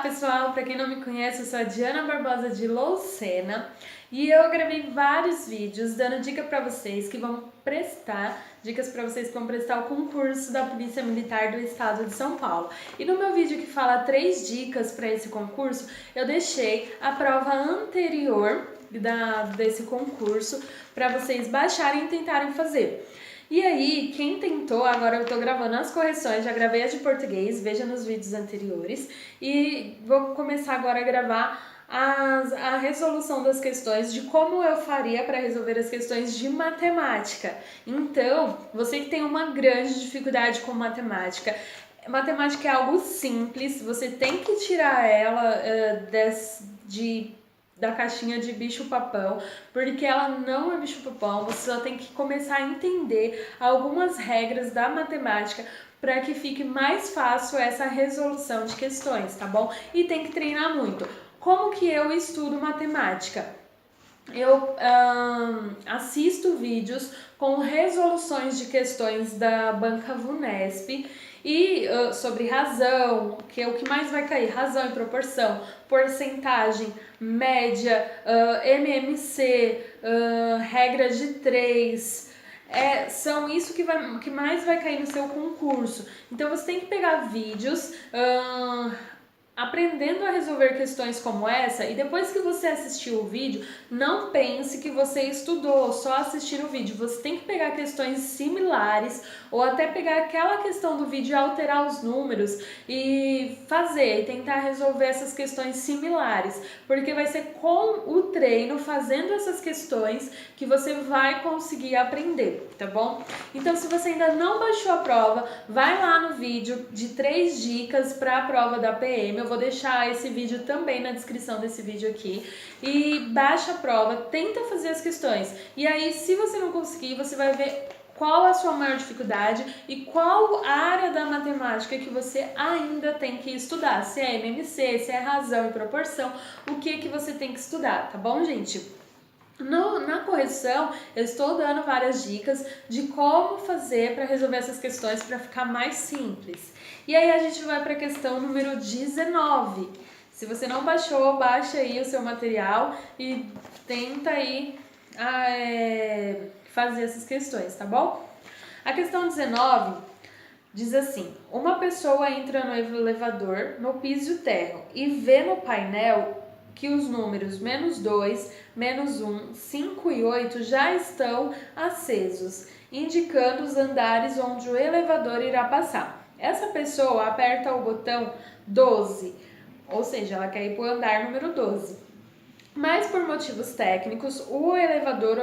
pessoal, para quem não me conhece, eu sou a Diana Barbosa de Loucena e eu gravei vários vídeos dando dicas para vocês que vão prestar o concurso da Polícia Militar do Estado de São Paulo. E no meu vídeo que fala 3 dicas para esse concurso, eu deixei a prova anterior desse concurso para vocês baixarem e tentarem fazer. E aí, quem tentou, agora eu tô gravando as correções, já gravei as de português, veja nos vídeos anteriores, e vou começar agora a gravar a resolução das questões, de como eu faria para resolver as questões de matemática. Então, você que tem uma grande dificuldade com matemática é algo simples, você tem que tirar ela da caixinha de bicho-papão, porque ela não é bicho-papão, você só tem que começar a entender algumas regras da matemática para que fique mais fácil essa resolução de questões, tá bom? E tem que treinar muito. Como que eu estudo matemática? Eu assisto vídeos com resoluções de questões da Banca Vunesp e sobre razão, que é o que mais vai cair, razão e proporção, porcentagem, média, MMC, regra de 3, são isso que mais vai cair no seu concurso. Então você tem que pegar vídeos aprendendo a resolver questões como essa, e depois que você assistiu o vídeo, não pense que você estudou só assistir o vídeo. Você tem que pegar questões similares ou até pegar aquela questão do vídeo e alterar os números e fazer, e tentar resolver essas questões similares, porque vai ser com o treino, fazendo essas questões, que você vai conseguir aprender, tá bom? Então, se você ainda não baixou a prova, vai lá no vídeo de 3 dicas para a prova da PM. Eu vou deixar esse vídeo também na descrição desse vídeo aqui. E baixa a prova, tenta fazer as questões. E aí, se você não conseguir, você vai ver qual a sua maior dificuldade e qual área da matemática que você ainda tem que estudar. Se é MMC, se é razão e proporção, o que você tem que estudar, tá bom, gente? Na correção, eu estou dando várias dicas de como fazer para resolver essas questões para ficar mais simples. E aí a gente vai para a questão número 19. Se você não baixou, baixa aí o seu material e tenta aí fazer essas questões, tá bom? A questão 19 diz assim: uma pessoa entra no elevador no piso térreo e vê no painel que os números -2, -1, 5 e 8 já estão acesos, indicando os andares onde o elevador irá passar. Essa pessoa aperta o botão 12, ou seja, ela quer ir para o andar número 12. Mas por motivos técnicos, o elevador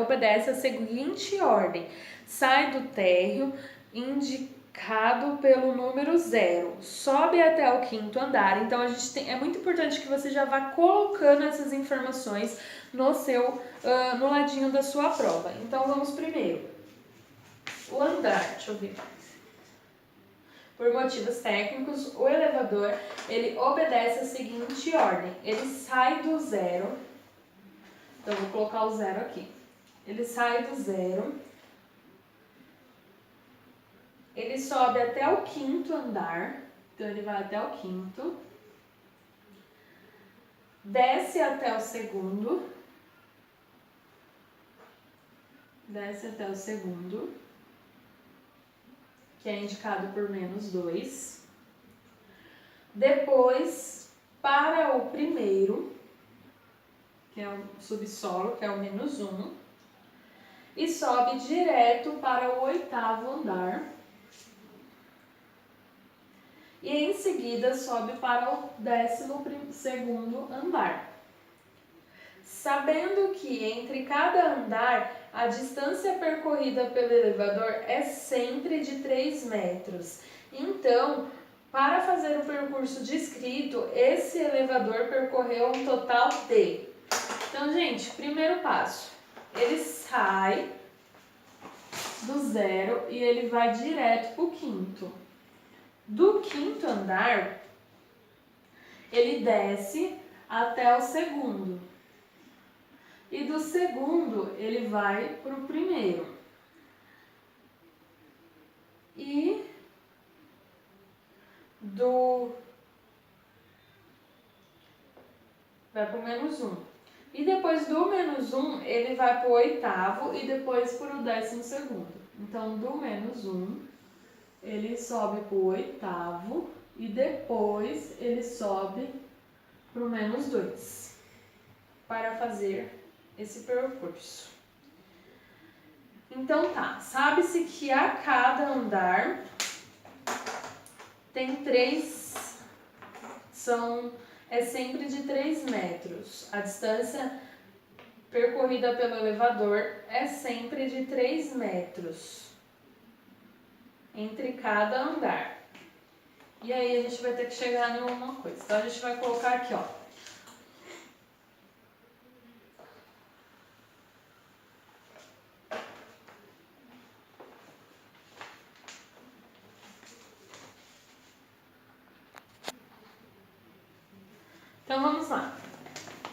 obedece a seguinte ordem: sai do térreo indicado pelo número 0, sobe até o 5º andar. Então é muito importante que você já vá colocando essas informações no ladinho da sua prova. Então vamos primeiro. O andar, deixa eu ver. Por motivos técnicos, o elevador ele obedece a seguinte ordem: ele sai do 0. Então vou colocar o 0 aqui. Ele sai do 0. Ele sobe até o 5º andar, então ele vai até o 5º, desce até o 2º, que é indicado por -2, depois para o primeiro, que é o subsolo, que é o -1, e sobe direto para o 8º andar. E em seguida sobe para o 12º andar. Sabendo que entre cada andar a distância percorrida pelo elevador é sempre de 3 metros. Então, para fazer o percurso descrito, esse elevador percorreu um total de... Então, gente, primeiro passo, ele sai do 0 e ele vai direto para o 5º. Do 5º andar, ele desce até o 2º. E do 2º, ele vai para o 1º. E do vai pro menos 1. E depois do menos 1, ele vai pro oitavo e depois pro 12º. Então, do menos 1, ele sobe pro oitavo e depois ele sobe pro menos 2 para fazer esse percurso. Então tá, sabe-se que a cada andar tem 3, é sempre de 3 metros. A distância percorrida pelo elevador é sempre de 3 metros entre cada andar. E aí a gente vai ter que chegar em alguma coisa. Então a gente vai colocar aqui, ó. Então vamos lá.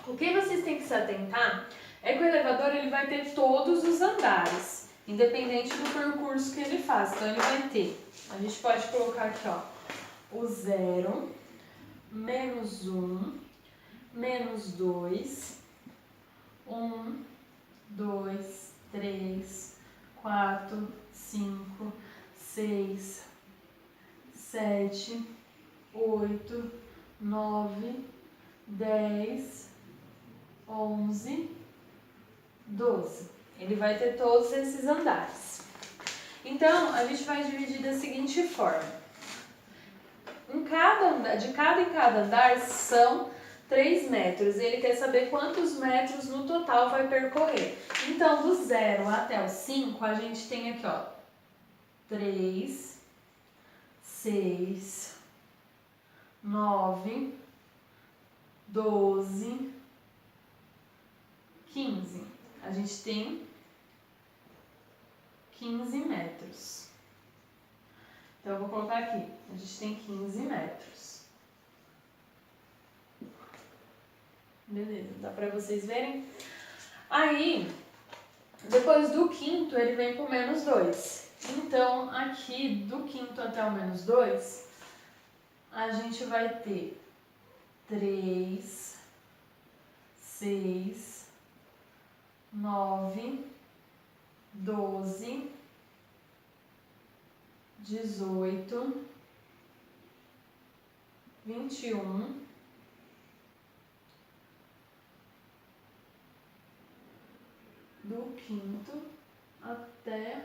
O que vocês têm que se atentar é que o elevador ele vai ter todos os andares, independente do percurso que ele faz. Então ele vai ter, a gente pode colocar aqui, ó, o 0, menos 1, menos 2, 1, 2, 3, 4, 5, 6, 7, 8, 9, 10, 11, 12. Ele vai ter todos esses andares. Então, a gente vai dividir da seguinte forma. De cada em cada andar são 3 metros. Ele quer saber quantos metros no total vai percorrer. Então, do 0 até o 5, a gente tem aqui, ó, 3, 6, 9, 12, 15. A gente tem 15 metros. Então, eu vou colocar aqui. A gente tem 15 metros. Beleza, dá pra vocês verem? Aí, depois do quinto, ele vem pro menos 2. Então, aqui, do quinto até o menos 2, a gente vai ter 3, 6, 9, 12, 18, 21, até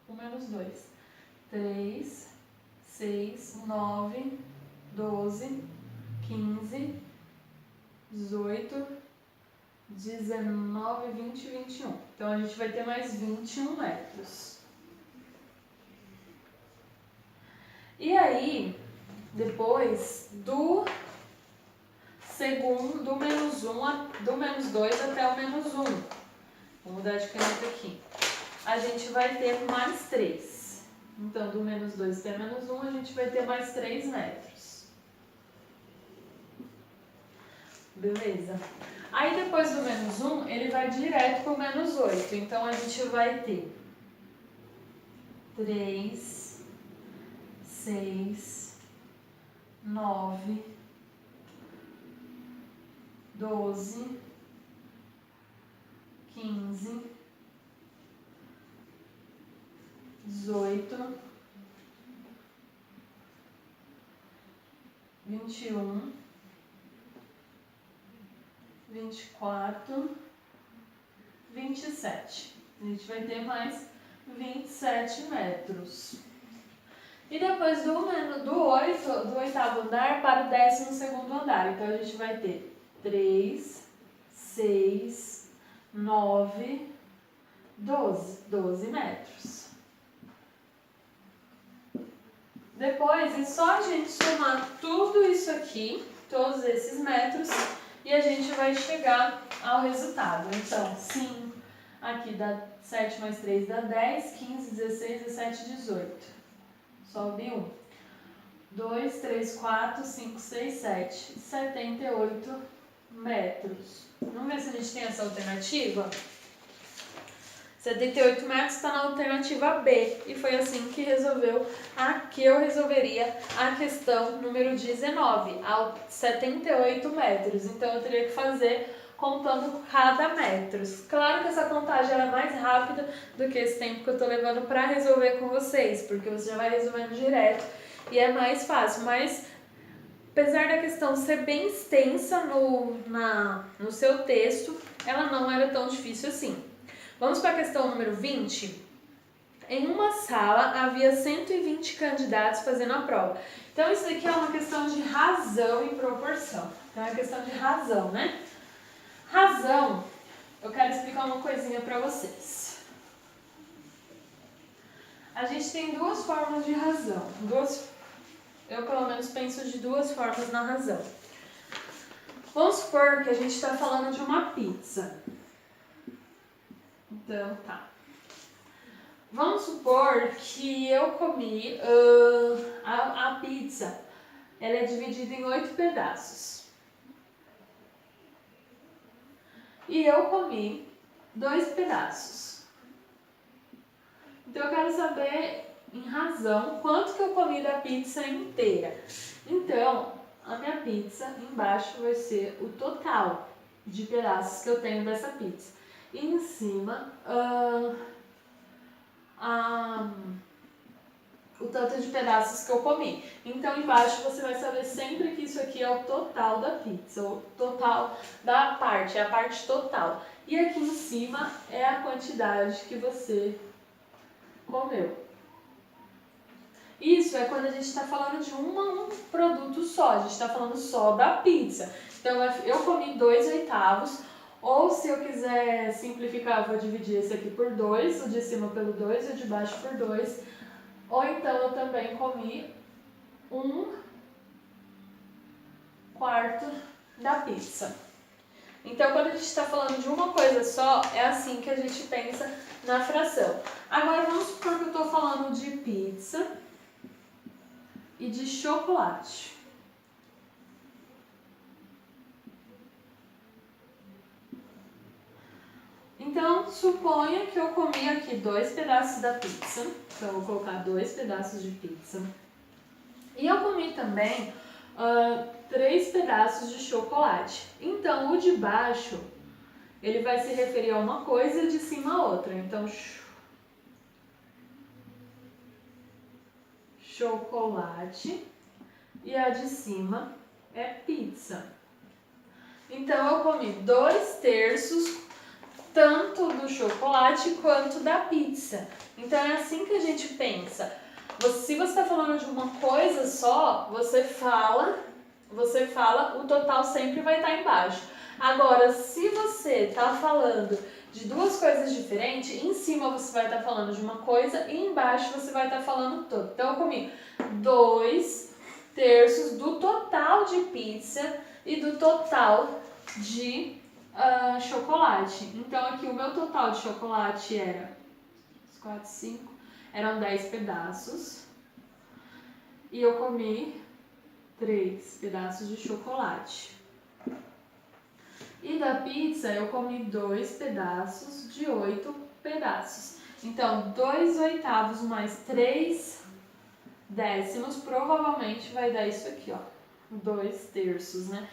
o menos 2. 3, 6, 9, 12, 15, 18, 19, 20 e 21. Então, a gente vai ter mais 21 metros. E aí, depois do segundo, do menos 1, do menos 2 até o menos 1. Vou mudar de caneta aqui. A gente vai ter mais 3. Então, do menos 2 até menos 1, a gente vai ter mais 3 metros. Beleza. Aí, depois do menos 1, ele vai direto para o menos 8. Então, a gente vai ter 3, 6, 9, 12, 15, 18, 21, 24, 27. A gente vai ter mais 27 metros. E depois do oitavo andar para o 12º andar. Então, a gente vai ter 3, 6, 9, 12 metros. Depois, é só a gente somar tudo isso aqui, todos esses metros, e a gente vai chegar ao resultado. Então, 5, aqui dá 7 mais 3 dá 10, 15, 16, 17, 18. Sobe 1. 2, 3, 4, 5, 6, 7. 78 metros. Vamos ver se a gente tem essa alternativa? 78 metros está na alternativa B. E foi assim que eu resolveria a questão número 19, a 78 metros. Então eu teria que fazer contando cada metro. Claro que essa contagem é mais rápida do que esse tempo que eu estou levando para resolver com vocês, porque você já vai resolvendo direto e é mais fácil. Mas apesar da questão ser bem extensa no seu texto, ela não era tão difícil assim. Vamos para a questão número 20. Em uma sala havia 120 candidatos fazendo a prova. Então isso aqui é uma questão de razão e proporção. Então é uma questão de razão, né? Razão, eu quero explicar uma coisinha para vocês. A gente tem duas formas de razão. Eu pelo menos penso de duas formas na razão. Vamos supor que a gente está falando de uma pizza. Então, tá. Vamos supor que eu comi a pizza. Ela é dividida em 8 pedaços. E eu comi 2 pedaços. Então eu quero saber, em razão, quanto que eu comi da pizza inteira. Então, a minha pizza embaixo vai ser o total de pedaços que eu tenho dessa pizza. E em cima, o tanto de pedaços que eu comi. Então embaixo você vai saber sempre que isso aqui é o total da pizza, o total da parte, é a parte total. E aqui em cima é a quantidade que você comeu. Isso é quando a gente está falando de um produto só, a gente está falando só da pizza. Então eu comi 2/8, ou se eu quiser simplificar, eu vou dividir esse aqui por 2, o de cima pelo 2 e o de baixo por 2. Ou então eu também comi 1/4 da pizza. Então quando a gente está falando de uma coisa só, é assim que a gente pensa na fração. Agora vamos supor que eu estou falando de pizza e de chocolate. Então, suponha que eu comi aqui 2 pedaços da pizza. Então, eu vou colocar 2 pedaços de pizza. E eu comi também 3 pedaços de chocolate. Então, o de baixo, ele vai se referir a uma coisa e de cima a outra. Então, chocolate. E a de cima é pizza. Então, eu comi 2/3 tanto do chocolate quanto da pizza. Então é assim que a gente pensa. Se você está falando de uma coisa só, você fala, o total sempre vai estar embaixo. Agora, se você está falando de duas coisas diferentes, em cima você vai estar falando de uma coisa e embaixo você vai estar falando todo. Então eu comi 2/3 do total de pizza e do total de chocolate. Então aqui o meu total de chocolate era 4, 5, eram 10 pedaços. E eu comi 3 pedaços de chocolate. E da pizza eu comi 2 pedaços de 8 pedaços. Então 2/8 mais 3/10 provavelmente vai dar isso aqui, ó. 2/3, né?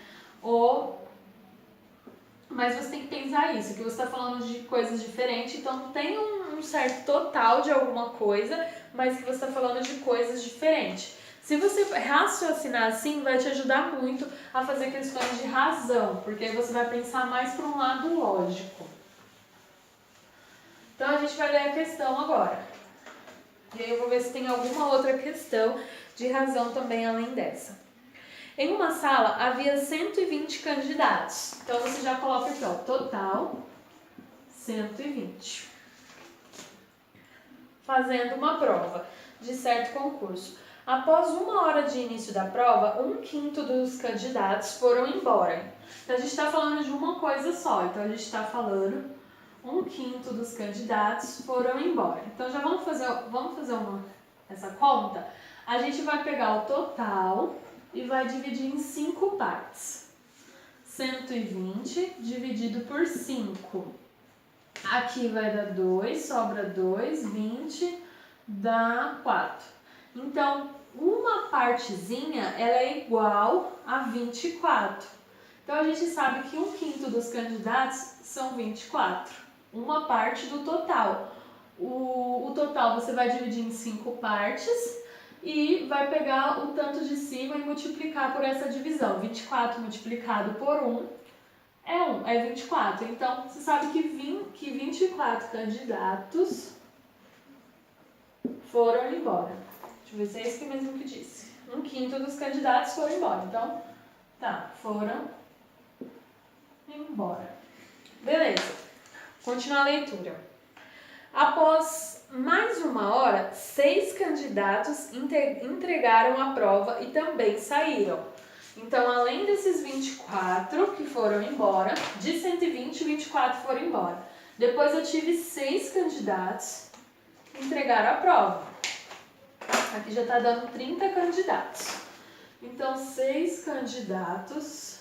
Mas você tem que pensar isso, que você está falando de coisas diferentes, então tem um certo total de alguma coisa, mas que você está falando de coisas diferentes. Se você raciocinar assim, vai te ajudar muito a fazer questões de razão, porque aí você vai pensar mais para um lado lógico. Então a gente vai ler a questão agora. E aí eu vou ver se tem alguma outra questão de razão também além dessa. Em uma sala havia 120 candidatos. Então você já coloca aqui, ó, total 120. Fazendo uma prova de certo concurso. Após 1 hora de início da prova, 1/5 dos candidatos foram embora. Então a gente está falando de uma coisa só. Então a gente está falando 1/5 dos candidatos foram embora. Então já vamos fazer essa conta. A gente vai pegar o total e vai dividir em 5 partes. 120 dividido por 5. Aqui vai dar 2, sobra 2, 20, dá 4. Então, uma partezinha, ela é igual a 24. Então, a gente sabe que 1/5 dos candidatos são 24. Uma parte do total. O total você vai dividir em 5 partes e vai pegar o tanto de cima e multiplicar por essa divisão. 24 multiplicado por 1 é 24. Então, você sabe que 24 candidatos foram embora. Deixa eu ver se é isso mesmo que disse. 1/5 dos candidatos foram embora. Então, tá, foram embora. Beleza. Continuar a leitura. Após mais uma hora, 6 candidatos entregaram a prova e também saíram. Então, além desses 24 que foram embora, de 120, 24 foram embora. Depois eu tive 6 candidatos que entregaram a prova. Aqui já está dando 30 candidatos. Então, 6 candidatos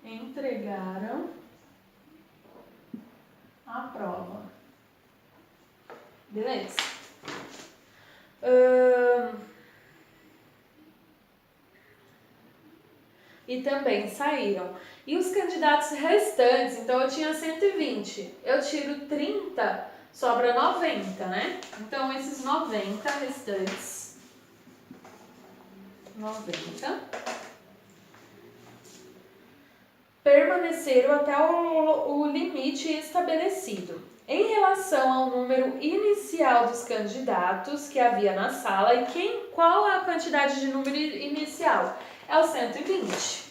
entregaram a prova. Beleza? E também saíram. E os candidatos restantes, então eu tinha 120, eu tiro 30, sobra 90, né? Então esses 90 restantes, 90, permaneceram até o limite estabelecido. Em relação ao número inicial dos candidatos que havia na sala, e qual é a quantidade de número inicial? É o 120.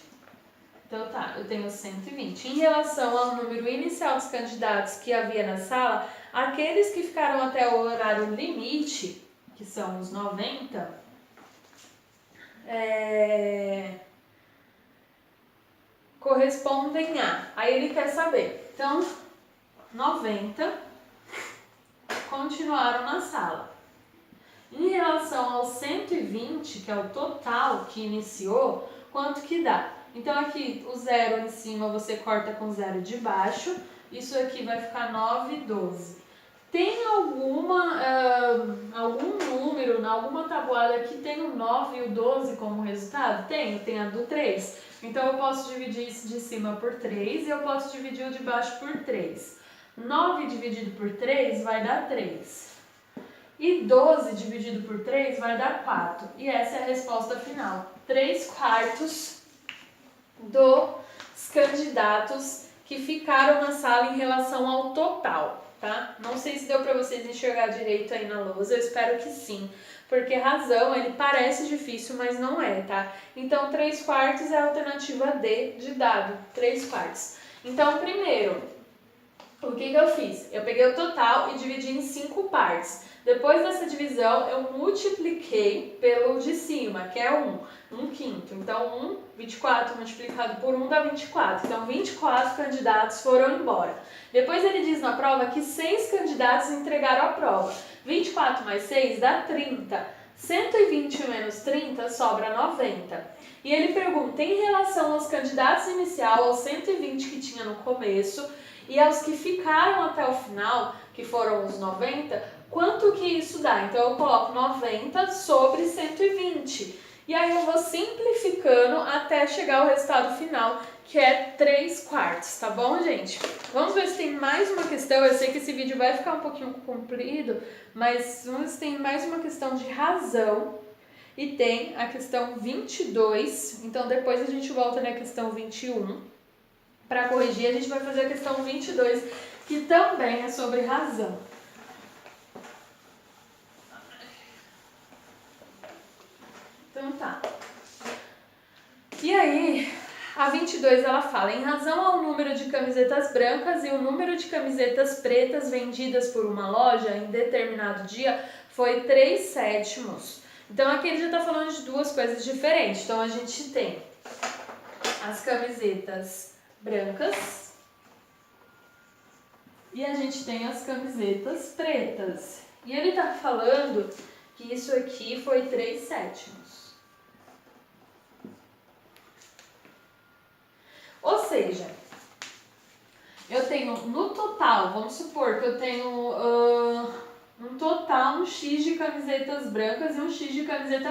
Então tá, eu tenho 120. Em relação ao número inicial dos candidatos que havia na sala, aqueles que ficaram até o horário limite, que são os 90, correspondem a... Aí ele quer saber. Então, 90 continuaram na sala. Em relação aos 120, que é o total que iniciou, quanto que dá? Então aqui o 0 em cima você corta com 0 de baixo, isso aqui vai ficar 9, 12. Tem algum número, alguma tabuada que tem o 9 e o 12 como resultado? Tem a do 3. Então eu posso dividir isso de cima por 3 e eu posso dividir o de baixo por 3. 9 dividido por 3 vai dar 3. E 12 dividido por 3 vai dar 4. E essa é a resposta final. 3/4 dos candidatos que ficaram na sala em relação ao total, tá? Não sei se deu para vocês enxergar direito aí na lousa, eu espero que sim. Porque razão, ele parece difícil, mas não é, tá? Então, 3/4 é a alternativa D de dado, 3/4. Então, primeiro, o que eu fiz? Eu peguei o total e dividi em 5 partes. Depois dessa divisão, eu multipliquei pelo de cima, que é 1/5. Então, 24 multiplicado por 1 dá 24. Então, 24 candidatos foram embora. Depois ele diz na prova que 6 candidatos entregaram a prova. 24 mais 6 dá 30. 120 menos 30 sobra 90. E ele pergunta, em relação aos candidatos inicial, aos 120 que tinha no começo, e aos que ficaram até o final, que foram os 90, quanto que isso dá? Então eu coloco 90 sobre 120. E aí eu vou simplificando até chegar ao resultado final, que é 3/4, tá bom, gente? Vamos ver se tem mais uma questão. Eu sei que esse vídeo vai ficar um pouquinho comprido, mas vamos ver se tem mais uma questão de razão. E tem a questão 22, então depois a gente volta na questão 21. Para corrigir, a gente vai fazer a questão 22, que também é sobre razão. Então tá. E aí, a 22 ela fala, em razão ao número de camisetas brancas e o número de camisetas pretas vendidas por uma loja em determinado dia foi 3/7. Então aqui ele já está falando de duas coisas diferentes. Então a gente tem as camisetas brancas e a gente tem as camisetas pretas. E ele está falando que isso aqui foi 3/7. Ou seja, eu tenho no total, vamos supor que eu tenho no total um X de camisetas brancas e um X de camiseta